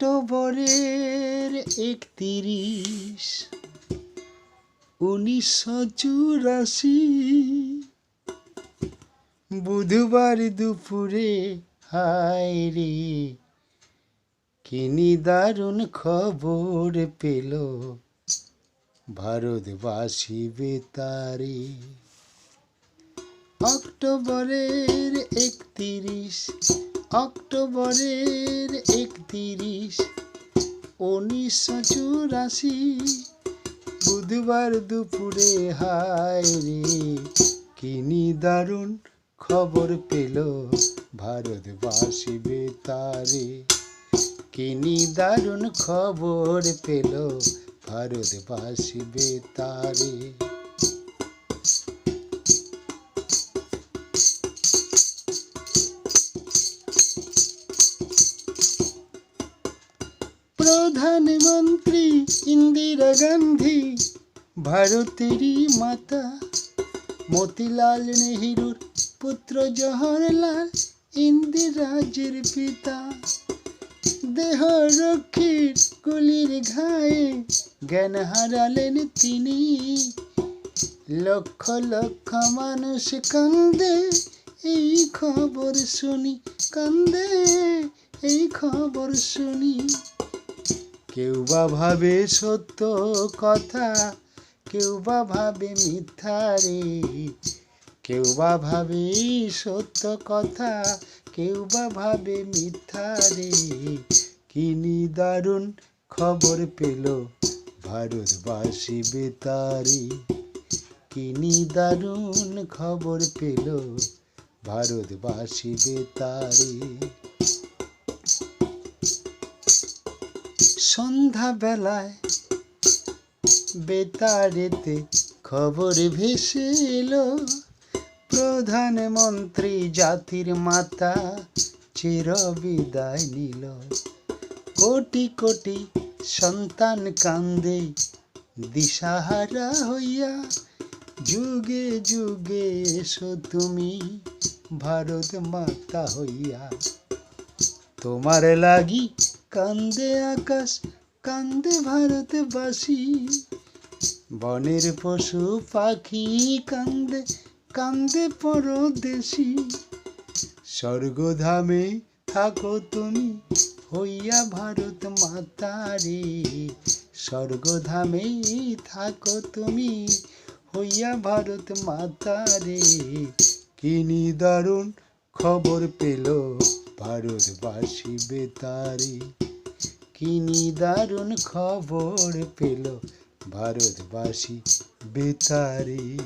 অক্টোবরের 31, 1984, বুধবার দুপুরে, হায় রে কি নিদারুণ খবর পেল ভারতবাসী বেতারে। অক্টোবরের 31, অক্টোবরের 31, 1984, বুধবার দুপুরে, হায় রে কি নিদারুণ খবর পেল ভারতবাসী বেতারে। কি নিদারুণ খবর পেল ভারতবাসী বেতারে। প্রধানমন্ত্রী ইন্দিরা গান্ধী ভারতেরই মাতা, মতিলাল নেহরুর পুত্র জওহরলাল ইন্দিরাজের পিতা। দেহ রক্ষীর গুলির ঘায়ে জ্ঞান হারালেন তিনি। লক্ষ লক্ষ মানুষ কান্দে এই খবর শুনি, কান্দে এই খবর শুনি। কেউ বা ভাবে সত্য কথা, কেউ বা ভাবে মিথ্যা রে। কেউ বা ভাবে সত্য কথা, কেউ বা ভাবে মিথ্যা রে। কি নিদারুণ খবর পেল ভারতবাসী বেতারে। কি নিদারুণ খবর পেল ভারতবাসী বেতারে। সন্ধ্যাবেলায় বেতারেতে খবর ভেসে এলো, প্রধানমন্ত্রী জাতির মাতা চির বিদায় নিল। কোটি কোটি সন্তান কান্দে দিশাহারা হইয়া। যুগে যুগে এসো তুমি ভারত মাতা হইয়া। তোমার লাগি কান্দে আকাশ, কান্দে ভারতবাসী। বনের পশু পাখি কান্দে, কান্দে পরদেশী। স্বর্গধামে থাকো তুমি হইয়া ভারত মাতা রে। স্বর্গধামে থাকো তুমি হইয়া ভারত মাতা রে। কি নিদারুণ খবর পেল ভারতবাসী বেতারে। কি নিদারুণ খবর পেল ভারতবাসী বেতারে।